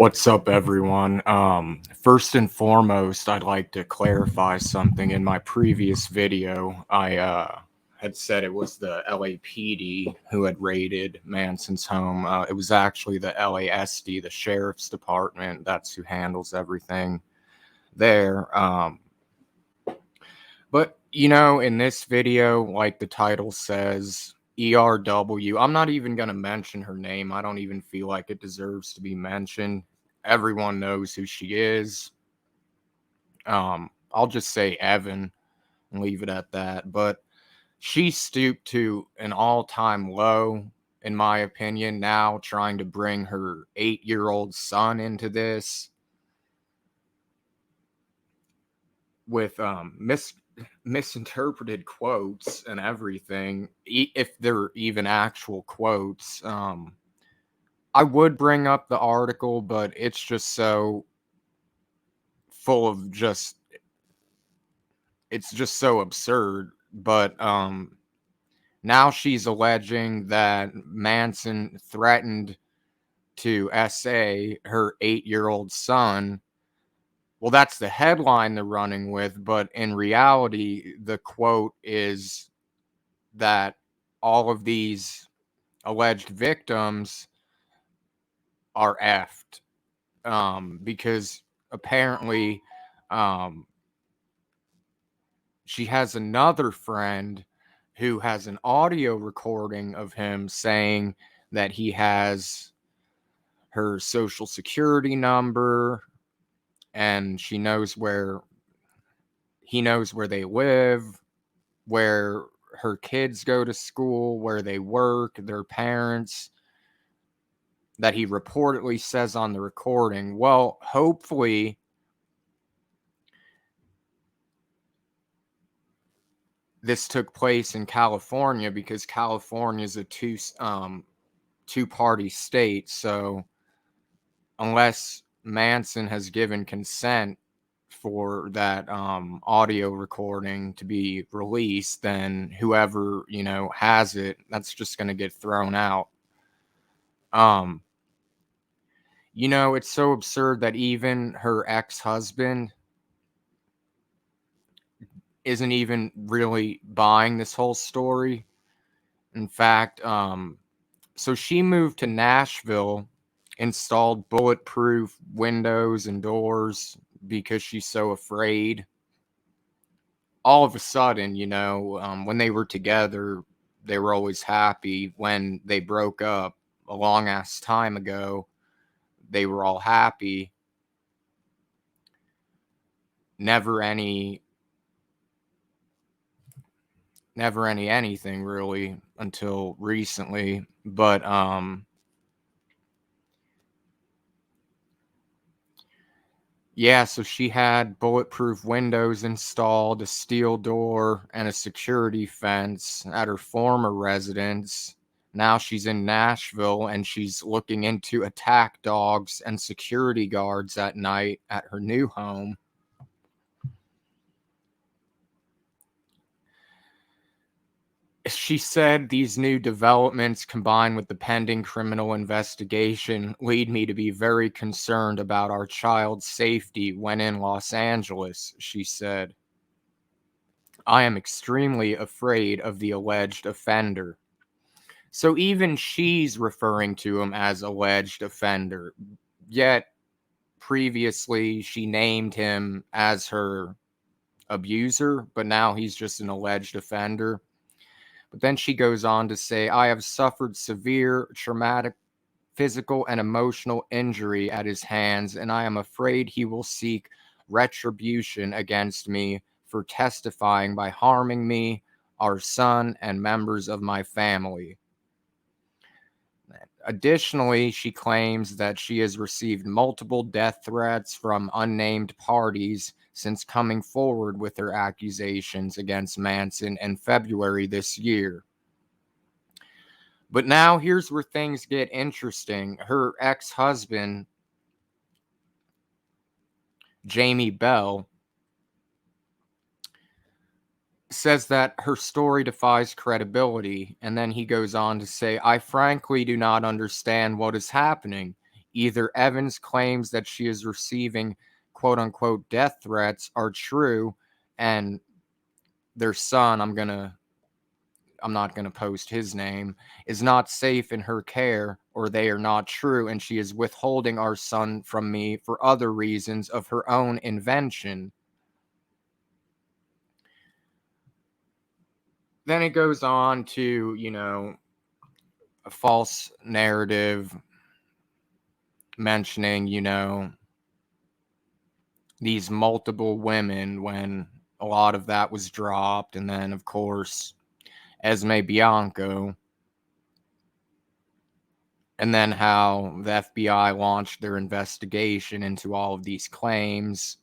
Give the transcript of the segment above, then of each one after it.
What's up, everyone? First and foremost, I'd like to clarify something. In my previous video, I had said it was the LAPD who had raided Manson's home. It was actually the LASD, the Sheriff's Department. That's who handles everything there. But, in this video, like the title says, ERW. I'm not even going to mention her name. I don't even feel like it deserves to be mentioned. Everyone knows who she is. I'll just say Evan and leave it at that. But she stooped to an all-time low, in my opinion, now trying to bring her 8-year-old son into this with misinterpreted quotes and everything, if they're even actual quotes. I would bring up the article, but it's just so full of it's just so absurd. But now she's alleging that Manson threatened to SA her 8-year-old son. Well, that's the headline they're running with, but in reality, the quote is that all of these alleged victims are effed, because apparently she has another friend who has an audio recording of him saying that he has her social security number and he knows where they live, where her kids go to school, where they work, their parents, that he reportedly says on the recording. Well, hopefully this took place in California, because California is a two-party state. So unless Manson has given consent for that audio recording to be released, then whoever has it, that's just going to get thrown out. It's so absurd that even her ex-husband isn't even really buying this whole story. In fact, so she moved to Nashville, installed bulletproof windows and doors because she's so afraid. All of a sudden, when they were together, they were always happy. When they broke up a long ass time ago, they were all happy. Never any anything really until recently. But yeah, so she had bulletproof windows installed, a steel door, and a security fence at her former residence. Now she's in Nashville and she's looking into attack dogs and security guards at night at her new home. She said these new developments, combined with the pending criminal investigation, lead me to be very concerned about our child's safety when in Los Angeles, she said. I am extremely afraid of the alleged offender. So even she's referring to him as alleged offender. Yet previously she named him as her abuser, but now he's just an alleged offender. But then she goes on to say, I have suffered severe traumatic physical and emotional injury at his hands, and I am afraid he will seek retribution against me for testifying by harming me, our son, and members of my family. Additionally, she claims that she has received multiple death threats from unnamed parties since coming forward with her accusations against Manson in February this year. But now here's where things get interesting. Her ex-husband, Jamie Bell, says that her story defies credibility, and then he goes on to say, I frankly do not understand what is happening. Either Evans' claims that she is receiving quote unquote death threats are true, and their son, I'm not going to post his name, is not safe in her care, or they are not true, and she is withholding our son from me for other reasons of her own invention. Then it goes on to, a false narrative mentioning, these multiple women when a lot of that was dropped. And then, of course, Esme Bianco. And then how the FBI launched their investigation into all of these claims.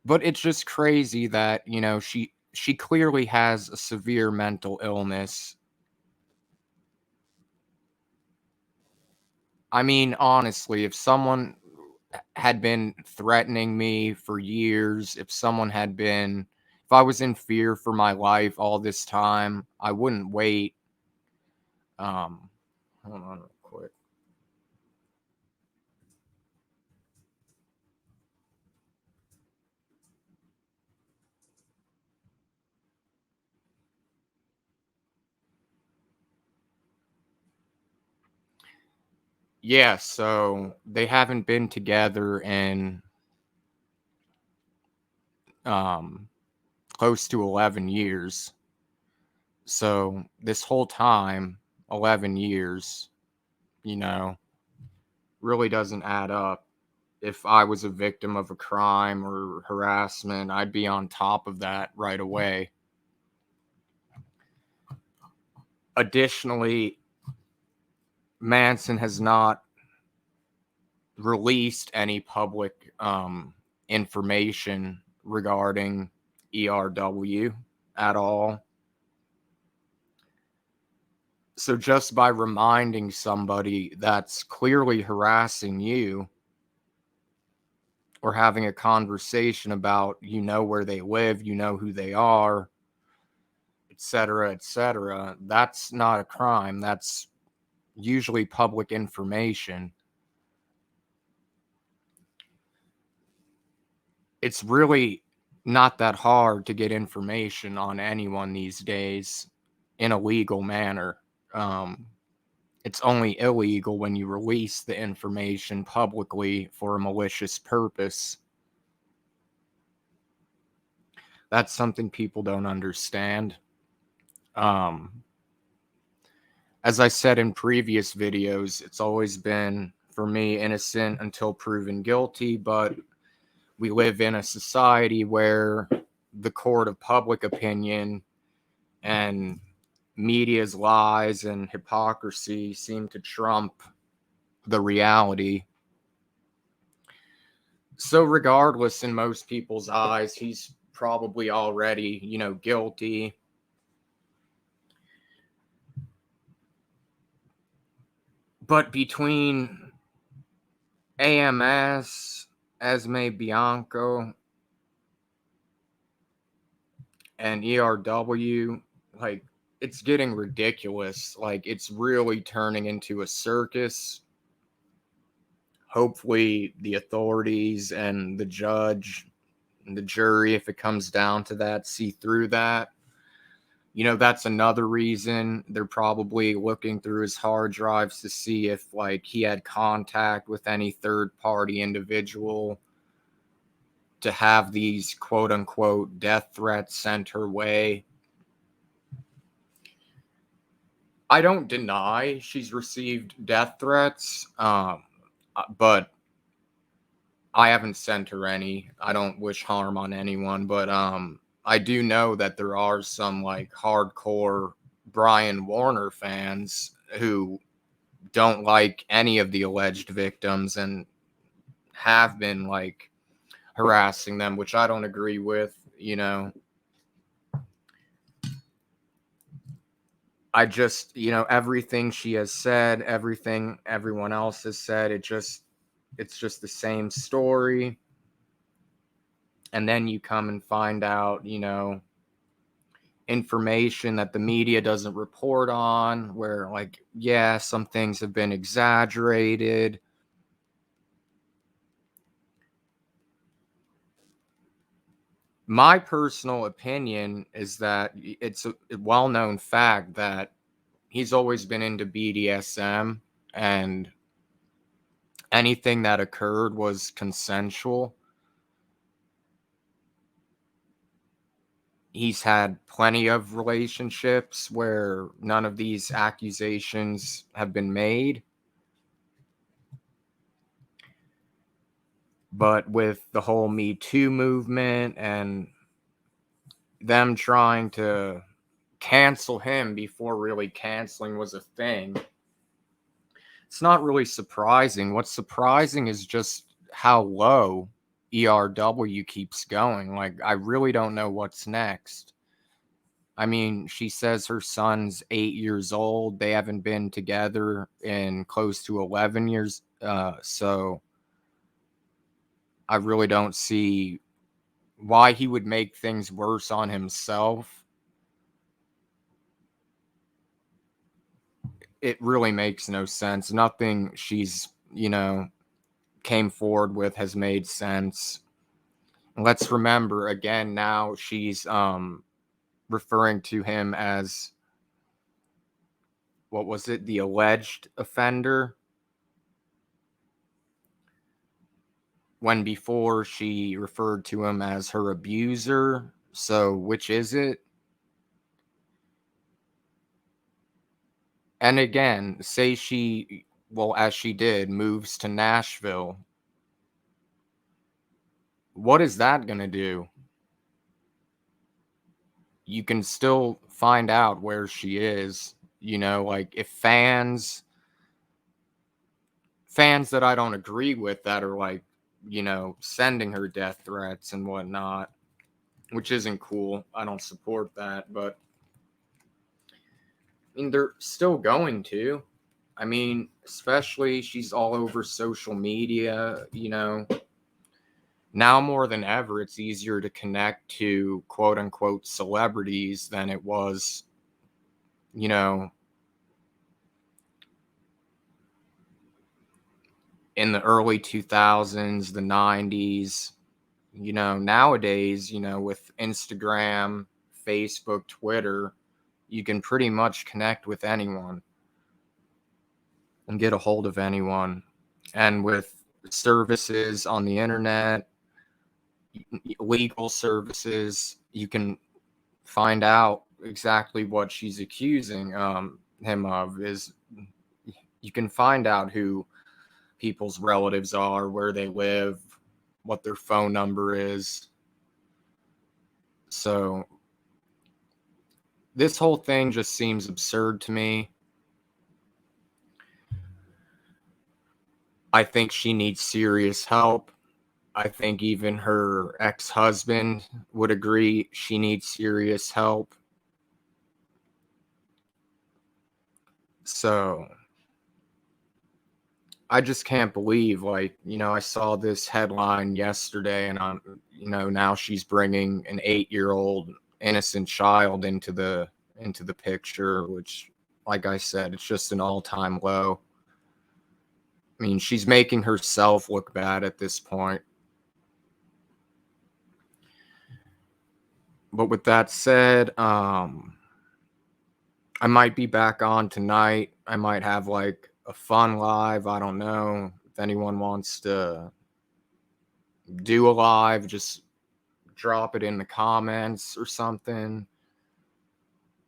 But it's just crazy that, she clearly has a severe mental illness. I mean, honestly, if someone had been threatening me for years, if I was in fear for my life all this time, I wouldn't wait. Um, Hold on real quick. Yeah, so they haven't been together in um close to 11 years. So this whole time, 11 years, you know, really doesn't add up. If I was a victim of a crime or harassment, I'd be on top of that right away. Additionally, Manson has not released any public information regarding ERW at all. So just by reminding somebody that's clearly harassing you, or having a conversation about, where they live, who they are, etc., that's not a crime. That's usually public information. It's really not that hard to get information on anyone these days in a legal manner. Um, it's only illegal when you release the information publicly for a malicious purpose. That's something people don't understand. Um, as I said in previous videos, it's always been, for me, innocent until proven guilty, but we live in a society where the court of public opinion and media's lies and hypocrisy seem to trump the reality. So regardless, in most people's eyes, he's probably already, guilty. But between AMS, Esme Bianco, and ERW, like, it's getting ridiculous. Like, it's really turning into a circus. Hopefully, the authorities and the judge and the jury, if it comes down to that, see through that. That's another reason they're probably looking through his hard drives to see if, like, he had contact with any third party individual to have these quote unquote death threats sent her way. I don't deny she's received death threats, but I haven't sent her any. I don't wish harm on anyone, but I do know that there are some, like, hardcore Brian Warner fans who don't like any of the alleged victims and have been, like, harassing them, which I don't agree with. I just, everything she has said, everything everyone else has said, it's just the same story. And then you come and find out, information that the media doesn't report on, where, like, yeah, some things have been exaggerated. My personal opinion is that it's a well-known fact that he's always been into BDSM, and anything that occurred was consensual. He's had plenty of relationships where none of these accusations have been made. But with the whole Me Too movement and them trying to cancel him before really canceling was a thing, it's not really surprising. What's surprising is just how low ERW keeps going. Like, I really don't know what's next. I mean, she says her son's 8 years old. They haven't been together in close to 11 years. So I really don't see why he would make things worse on himself. It really makes no sense. Nothing she's, came forward with has made sense. Let's remember again, now she's referring to him as, what was it, the alleged offender, when before she referred to him as her abuser. So which is it? And again, say she, well, as she did, moves to Nashville. What is that going to do? You can still find out where she is, like, if fans that I don't agree with that are, like, sending her death threats and whatnot, which isn't cool. I don't support that, but I mean, they're still going to. I mean, especially she's all over social media, Now more than ever, it's easier to connect to quote unquote celebrities than it was, you know, in the early 2000s, the 90s. Nowadays, with Instagram, Facebook, Twitter, you can pretty much connect with anyone and get a hold of anyone. And with services on the internet, legal services, you can find out exactly what she's accusing him of. Is you can find out who people's relatives are, where they live, what their phone number is. So this whole thing just seems absurd to me. I think she needs serious help. I think even her ex-husband would agree she needs serious help. So I just can't believe, like, I saw this headline yesterday, and now she's bringing an 8-year-old innocent child into the picture, which, like I said, it's just an all-time low. I mean, she's making herself look bad at this point. But with that said, I might be back on tonight. I might have like a fun live. I don't know if anyone wants to do a live, just drop it in the comments or something.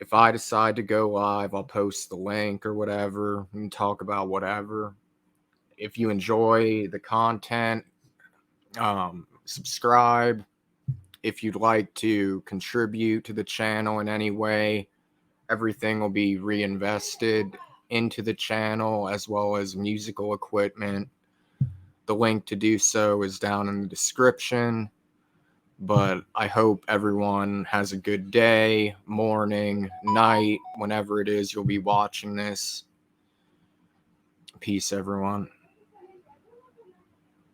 If I decide to go live, I'll post the link or whatever and talk about whatever. If you enjoy the content, subscribe. If you'd like to contribute to the channel in any way, everything will be reinvested into the channel, as well as musical equipment. The link to do so is down in the description. But I hope everyone has a good day, morning, night, whenever it is you'll be watching this. Peace, everyone.